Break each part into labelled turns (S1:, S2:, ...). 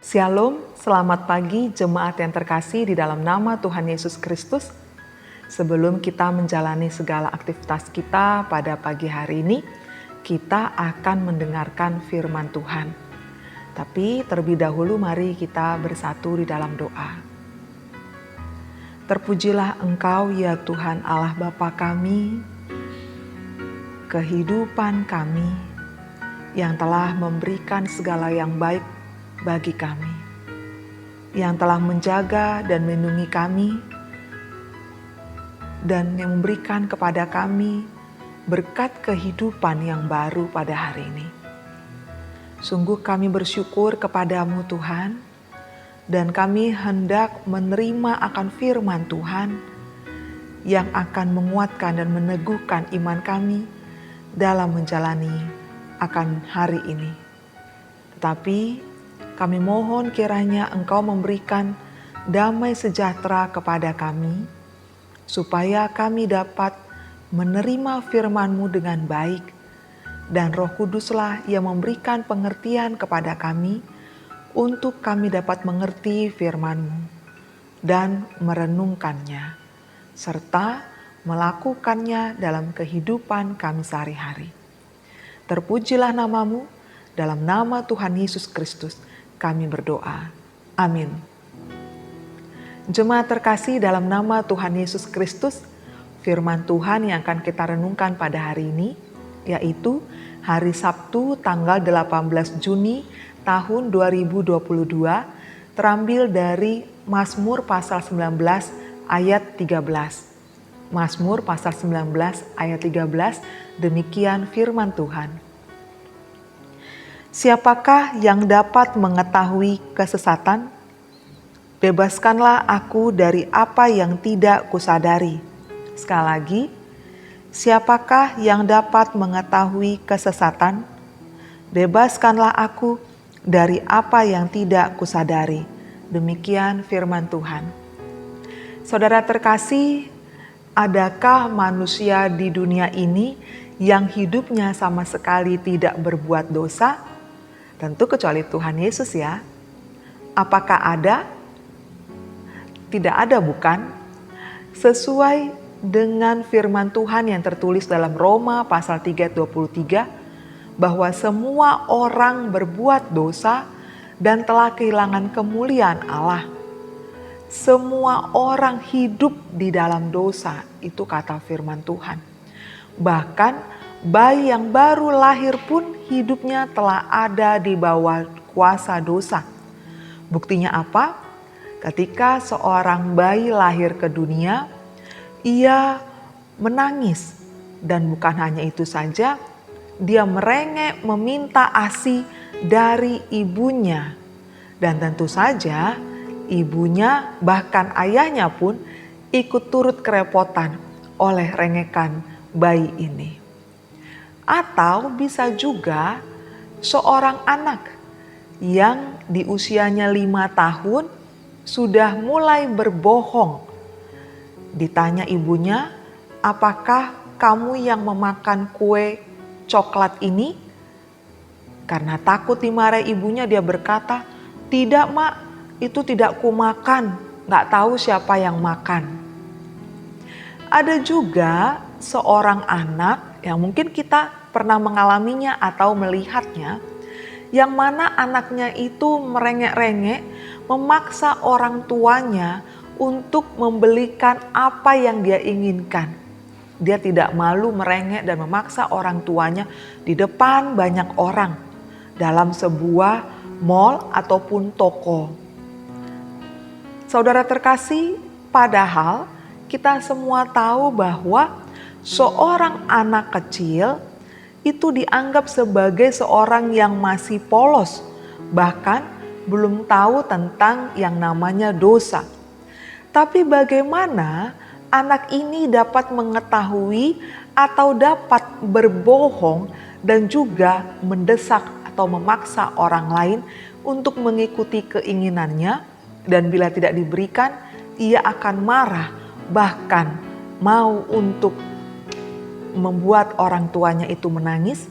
S1: Shalom, selamat pagi jemaat yang terkasih di dalam nama Tuhan Yesus Kristus. Sebelum kita menjalani segala aktivitas kita pada pagi hari ini, kita akan mendengarkan firman Tuhan. Tapi terlebih dahulu mari kita bersatu di dalam doa. Terpujilah Engkau ya Tuhan Allah Bapa kami, kehidupan kami yang telah memberikan segala yang baik bagi kami, yang telah menjaga dan melindungi kami, dan yang memberikan kepada kami berkat kehidupan yang baru pada hari ini. Sungguh kami bersyukur kepadamu Tuhan, dan kami hendak menerima akan firman Tuhan yang akan menguatkan dan meneguhkan iman kami dalam menjalani akan hari ini. Tetapi kami mohon kiranya Engkau memberikan damai sejahtera kepada kami, supaya kami dapat menerima firman-Mu dengan baik, dan Roh Kuduslah yang memberikan pengertian kepada kami, untuk kami dapat mengerti firman-Mu dan merenungkannya, serta melakukannya dalam kehidupan kami sehari-hari. Terpujilah nama-Mu, dalam nama Tuhan Yesus Kristus kami berdoa. Amin. Jemaat terkasih dalam nama Tuhan Yesus Kristus, firman Tuhan yang akan kita renungkan pada hari ini, yaitu hari Sabtu tanggal 18 Juni tahun 2022, terambil dari Mazmur pasal 19 ayat 13. Mazmur pasal 19 ayat 13, demikian firman Tuhan. Siapakah yang dapat mengetahui kesesatan? Bebaskanlah aku dari apa yang tidak kusadari. Sekali lagi, siapakah yang dapat mengetahui kesesatan? Bebaskanlah aku dari apa yang tidak kusadari. Demikian firman Tuhan. Saudara terkasih, adakah manusia di dunia ini yang hidupnya sama sekali tidak berbuat dosa? Tentu kecuali Tuhan Yesus ya. Apakah ada? Tidak ada bukan? Sesuai dengan firman Tuhan yang tertulis dalam Roma pasal 3:23, bahwa semua orang berbuat dosa dan telah kehilangan kemuliaan Allah. Semua orang hidup di dalam dosa, itu kata firman Tuhan. Bahkan bayi yang baru lahir pun hidupnya telah ada di bawah kuasa dosa. Buktinya apa? Ketika seorang bayi lahir ke dunia, ia menangis. Dan bukan hanya itu saja, dia merengek meminta ASI dari ibunya. Dan tentu saja ibunya bahkan ayahnya pun ikut turut kerepotan oleh rengekan bayi ini. Atau bisa juga seorang anak yang di usianya 5 tahun sudah mulai berbohong. Ditanya ibunya, apakah kamu yang memakan kue coklat ini? Karena takut dimarahi ibunya, dia berkata, tidak mak, itu tidak kumakan, gak tahu siapa yang makan. Ada juga seorang anak yang mungkin kita pernah mengalaminya atau melihatnya, yang mana anaknya itu merengek-rengek memaksa orang tuanya untuk membelikan apa yang dia inginkan. Dia tidak malu merengek dan memaksa orang tuanya di depan banyak orang dalam sebuah mall ataupun toko. Saudara terkasih, padahal kita semua tahu bahwa seorang anak kecil itu dianggap sebagai seorang yang masih polos, bahkan belum tahu tentang yang namanya dosa. Tapi bagaimana anak ini dapat mengetahui atau dapat berbohong dan juga mendesak atau memaksa orang lain untuk mengikuti keinginannya, dan bila tidak diberikan, ia akan marah, bahkan mau untuk membuat orang tuanya itu menangis?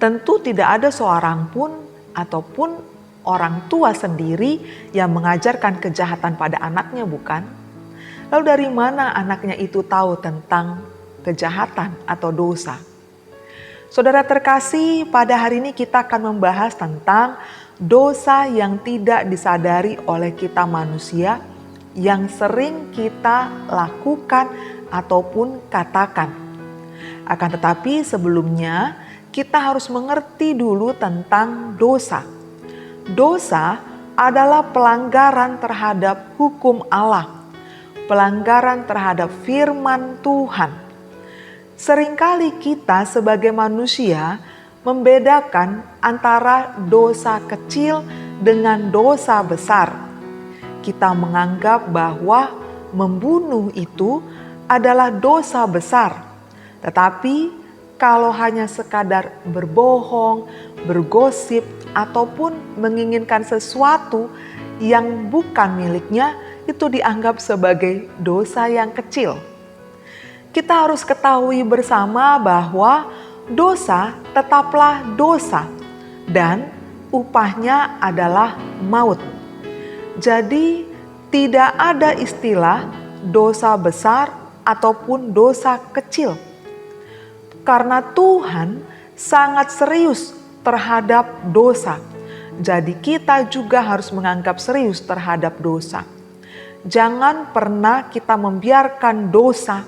S1: Tentu tidak ada seorang pun ataupun orang tua sendiri yang mengajarkan kejahatan pada anaknya, bukan? Lalu dari mana anaknya itu tahu tentang kejahatan atau dosa? Saudara terkasih, pada hari ini kita akan membahas tentang dosa yang tidak disadari oleh kita manusia yang sering kita lakukan ataupun katakan. Akan tetapi sebelumnya kita harus mengerti dulu tentang dosa. Dosa adalah pelanggaran terhadap hukum Allah, pelanggaran terhadap firman Tuhan. Seringkali kita sebagai manusia membedakan antara dosa kecil dengan dosa besar. Kita menganggap bahwa membunuh itu adalah dosa besar. Tetapi kalau hanya sekadar berbohong, bergosip, ataupun menginginkan sesuatu yang bukan miliknya, itu dianggap sebagai dosa yang kecil. Kita harus ketahui bersama bahwa dosa tetaplah dosa dan upahnya adalah maut. Jadi tidak ada istilah dosa besar ataupun dosa kecil. Karena Tuhan sangat serius terhadap dosa. Jadi kita juga harus menganggap serius terhadap dosa. Jangan pernah kita membiarkan dosa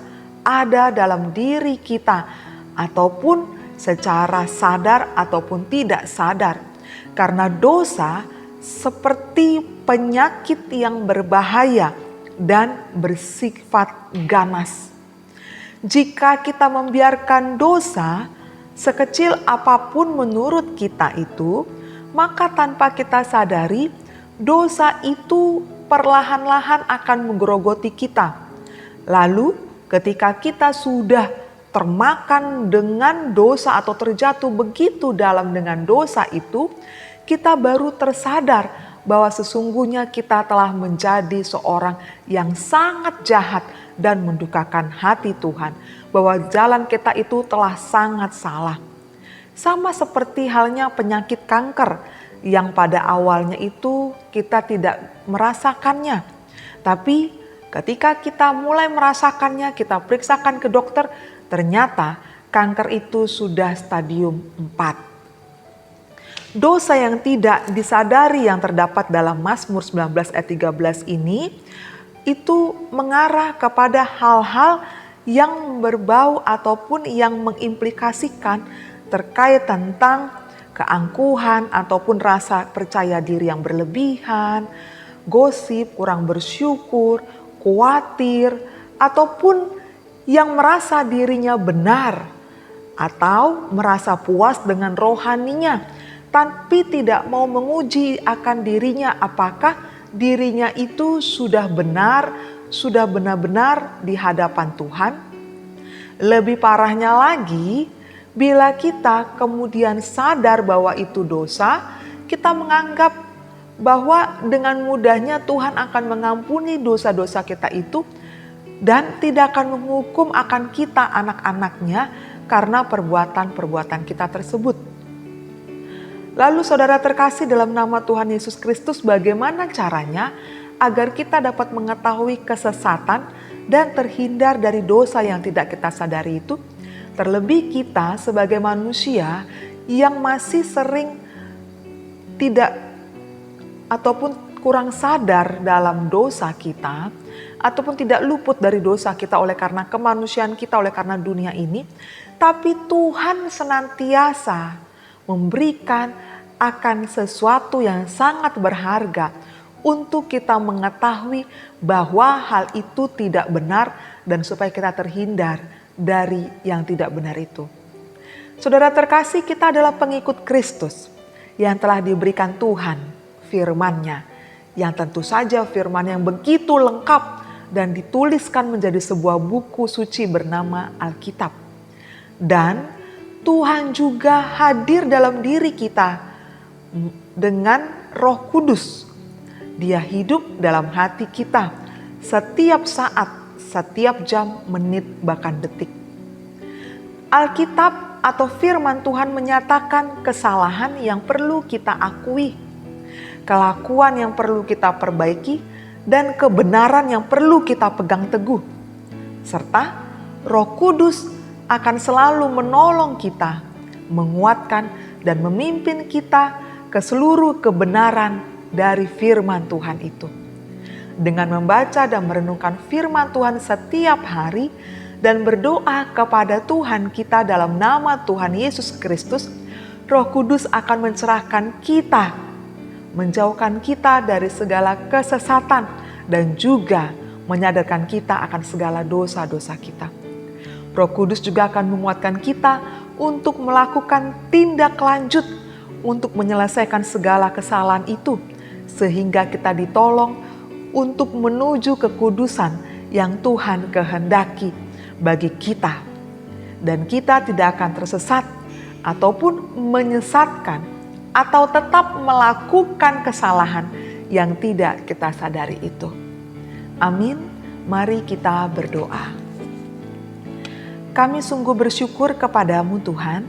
S1: ada dalam diri kita ataupun secara sadar ataupun tidak sadar. Karena dosa seperti penyakit yang berbahaya dan bersifat ganas. Jika kita membiarkan dosa sekecil apapun menurut kita itu, maka tanpa kita sadari dosa itu perlahan-lahan akan menggerogoti kita. Lalu ketika kita sudah termakan dengan dosa atau terjatuh begitu dalam dengan dosa itu, kita baru tersadar bahwa sesungguhnya kita telah menjadi seorang yang sangat jahat dan mendukakan hati Tuhan. Bahwa jalan kita itu telah sangat salah. Sama seperti halnya penyakit kanker yang pada awalnya itu kita tidak merasakannya. Tapi ketika kita mulai merasakannya, kita periksakan ke dokter, ternyata kanker itu sudah stadium 4. Dosa yang tidak disadari yang terdapat dalam Mazmur 19 ayat 13 ini itu mengarah kepada hal-hal yang berbau ataupun yang mengimplikasikan terkait tentang keangkuhan ataupun rasa percaya diri yang berlebihan, gosip, kurang bersyukur, khawatir, ataupun yang merasa dirinya benar atau merasa puas dengan rohaninya, tapi tidak mau menguji akan dirinya apakah dirinya itu sudah benar, sudah benar-benar di hadapan Tuhan. Lebih parahnya lagi, bila kita kemudian sadar bahwa itu dosa, kita menganggap bahwa dengan mudahnya Tuhan akan mengampuni dosa-dosa kita itu dan tidak akan menghukum akan kita anak-anaknya karena perbuatan-perbuatan kita tersebut. Lalu saudara terkasih dalam nama Tuhan Yesus Kristus, bagaimana caranya agar kita dapat mengetahui kesesatan dan terhindar dari dosa yang tidak kita sadari itu? Terlebih kita sebagai manusia yang masih sering tidak ataupun kurang sadar dalam dosa kita, ataupun tidak luput dari dosa kita oleh karena kemanusiaan kita, oleh karena dunia ini. Tapi Tuhan senantiasa memberikan akan sesuatu yang sangat berharga untuk kita mengetahui bahwa hal itu tidak benar dan supaya kita terhindar dari yang tidak benar itu. Saudara terkasih, kita adalah pengikut Kristus yang telah diberikan Tuhan firman-Nya, yang tentu saja firman yang begitu lengkap dan dituliskan menjadi sebuah buku suci bernama Alkitab. Dan Tuhan juga hadir dalam diri kita dengan Roh Kudus. Dia hidup dalam hati kita setiap saat, setiap jam, menit, bahkan detik. Alkitab atau firman Tuhan menyatakan kesalahan yang perlu kita akui. kelakuan yang perlu kita perbaiki, dan kebenaran yang perlu kita pegang teguh. Serta Roh Kudus akan selalu menolong kita, menguatkan dan memimpin kita ke seluruh kebenaran dari firman Tuhan itu. Dengan membaca dan merenungkan firman Tuhan setiap hari dan berdoa kepada Tuhan kita dalam nama Tuhan Yesus Kristus, Roh Kudus akan mencerahkan kita, menjauhkan kita dari segala kesesatan dan juga menyadarkan kita akan segala dosa-dosa kita. Roh Kudus juga akan menguatkan kita untuk melakukan tindak lanjut untuk menyelesaikan segala kesalahan itu, sehingga kita ditolong untuk menuju kekudusan yang Tuhan kehendaki bagi kita. Dan kita tidak akan tersesat ataupun menyesatkan atau tetap melakukan kesalahan yang tidak kita sadari itu. Amin. Mari kita berdoa. Kami sungguh bersyukur kepadamu Tuhan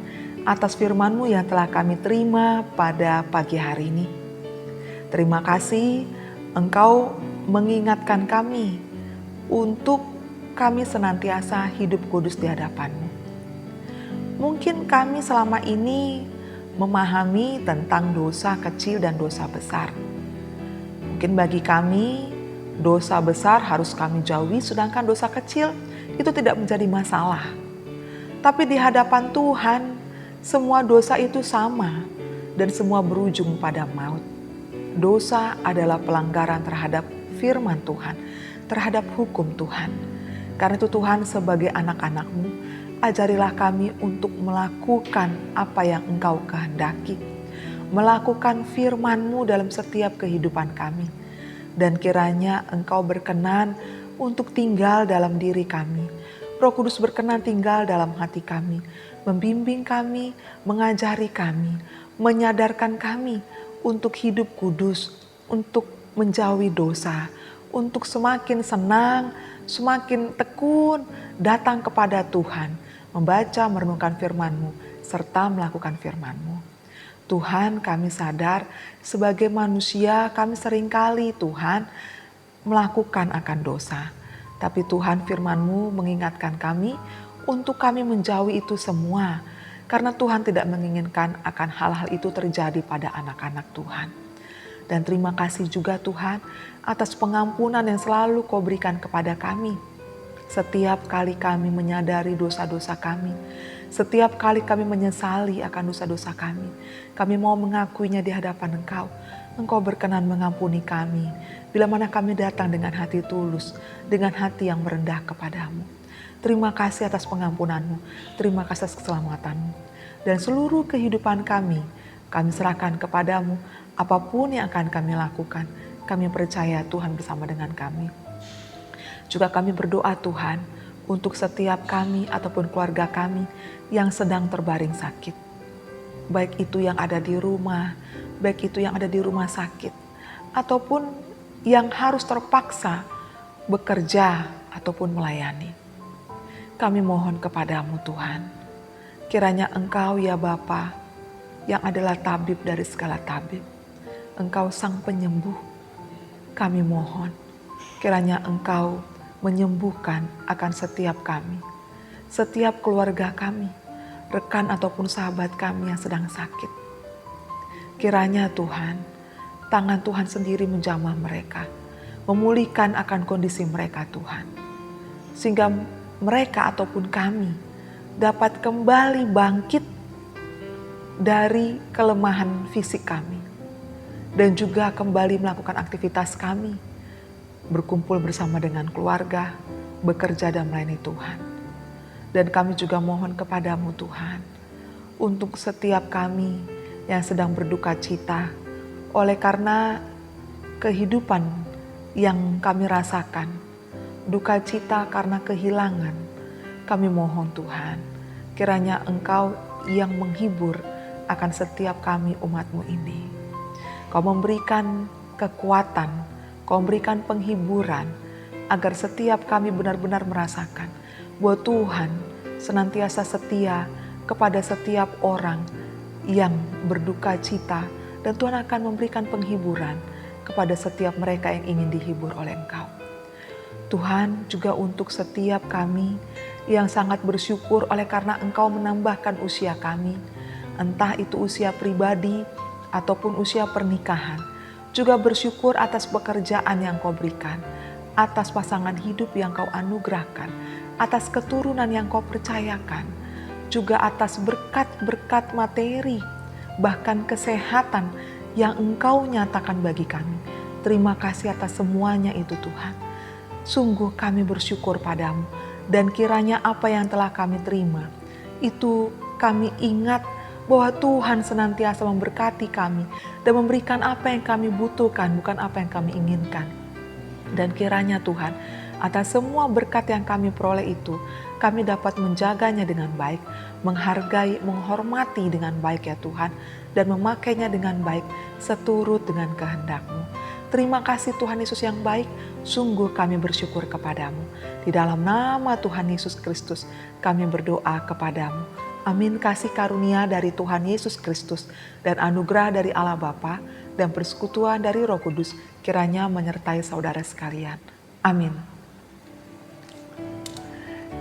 S1: atas firman-Mu yang telah kami terima pada pagi hari ini. Terima kasih Engkau mengingatkan kami untuk kami senantiasa hidup kudus di hadapan-Mu. Mungkin kami selama ini memahami tentang dosa kecil dan dosa besar. Mungkin bagi kami dosa besar harus kami jauhi, sedangkan dosa kecil itu tidak menjadi masalah. Tapi di hadapan Tuhan, semua dosa itu sama dan semua berujung pada maut. Dosa adalah pelanggaran terhadap firman Tuhan, terhadap hukum Tuhan. Karena itu Tuhan, sebagai anak-anak-Mu, ajarilah kami untuk melakukan apa yang Engkau kehendaki. Melakukan firman-Mu dalam setiap kehidupan kami. Dan kiranya Engkau berkenan untuk tinggal dalam diri kami. Roh Kudus berkenan tinggal dalam hati kami, membimbing kami, mengajari kami, menyadarkan kami untuk hidup kudus, untuk menjauhi dosa, untuk semakin senang, semakin tekun datang kepada Tuhan, membaca, merenungkan firman-Mu, serta melakukan firman-Mu. Tuhan, kami sadar sebagai manusia kami seringkali Tuhan melakukan akan dosa. Tapi Tuhan, firman-Mu mengingatkan kami untuk kami menjauhi itu semua. Karena Tuhan tidak menginginkan akan hal-hal itu terjadi pada anak-anak Tuhan. Dan terima kasih juga Tuhan atas pengampunan yang selalu Kau berikan kepada kami. Setiap kali kami menyadari dosa-dosa kami, setiap kali kami menyesali akan dosa-dosa kami mau mengakuinya di hadapan Engkau. Engkau berkenan mengampuni kami, bila mana kami datang dengan hati tulus, dengan hati yang merendah kepadamu. Terima kasih atas pengampunan-Mu, terima kasih atas keselamatan-Mu. Dan seluruh kehidupan kami serahkan kepadamu. Apapun yang akan kami lakukan, kami percaya Tuhan bersama dengan kami. Juga kami berdoa Tuhan untuk setiap kami ataupun keluarga kami yang sedang terbaring sakit. Baik itu yang ada di rumah, baik itu yang ada di rumah sakit, ataupun yang harus terpaksa bekerja ataupun melayani. Kami mohon kepadamu Tuhan, kiranya Engkau ya Bapa yang adalah tabib dari segala tabib, Engkau sang penyembuh. Kami mohon kiranya Engkau menyembuhkan akan setiap kami, setiap keluarga kami, rekan ataupun sahabat kami yang sedang sakit. Kiranya Tuhan, tangan Tuhan sendiri menjamah mereka, memulihkan akan kondisi mereka Tuhan. Sehingga mereka ataupun kami dapat kembali bangkit dari kelemahan fisik kami. Dan juga kembali melakukan aktivitas kami, berkumpul bersama dengan keluarga, bekerja dan melayani Tuhan. Dan kami juga mohon kepadamu Tuhan, untuk setiap kami yang sedang berduka cita, oleh karena kehidupan yang kami rasakan, duka cita karena kehilangan, kami mohon Tuhan, kiranya Engkau yang menghibur akan setiap kami umat-Mu ini. Kau memberikan kekuatan, Kau memberikan penghiburan, agar setiap kami benar-benar merasakan bahwa Tuhan senantiasa setia kepada setiap orang yang berduka cita dan Tuhan akan memberikan penghiburan kepada setiap mereka yang ingin dihibur oleh Engkau. Tuhan, juga untuk setiap kami yang sangat bersyukur oleh karena Engkau menambahkan usia kami, entah itu usia pribadi ataupun usia pernikahan, juga bersyukur atas pekerjaan yang Kau berikan, atas pasangan hidup yang Kau anugerahkan, atas keturunan yang Kau percayakan, juga atas berkat-berkat materi, bahkan kesehatan yang Engkau nyatakan bagi kami. Terima kasih atas semuanya itu Tuhan. Sungguh kami bersyukur padamu, dan kiranya apa yang telah kami terima, itu kami ingat bahwa Tuhan senantiasa memberkati kami dan memberikan apa yang kami butuhkan, bukan apa yang kami inginkan. Dan kiranya Tuhan, atas semua berkat yang kami peroleh itu, kami dapat menjaganya dengan baik, menghargai, menghormati dengan baik ya Tuhan, dan memakainya dengan baik seturut dengan kehendak-Mu. Terima kasih Tuhan Yesus yang baik, sungguh kami bersyukur kepadamu. Di dalam nama Tuhan Yesus Kristus kami berdoa kepadamu. Amin. Kasih karunia dari Tuhan Yesus Kristus dan anugerah dari Allah Bapa dan persekutuan dari Roh Kudus kiranya menyertai saudara sekalian. Amin.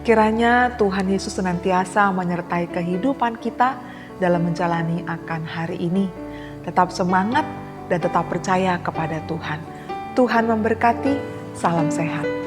S1: Kiranya Tuhan Yesus senantiasa menyertai kehidupan kita dalam menjalani akan hari ini. Tetap semangat dan tetap percaya kepada Tuhan. Tuhan memberkati, salam sehat.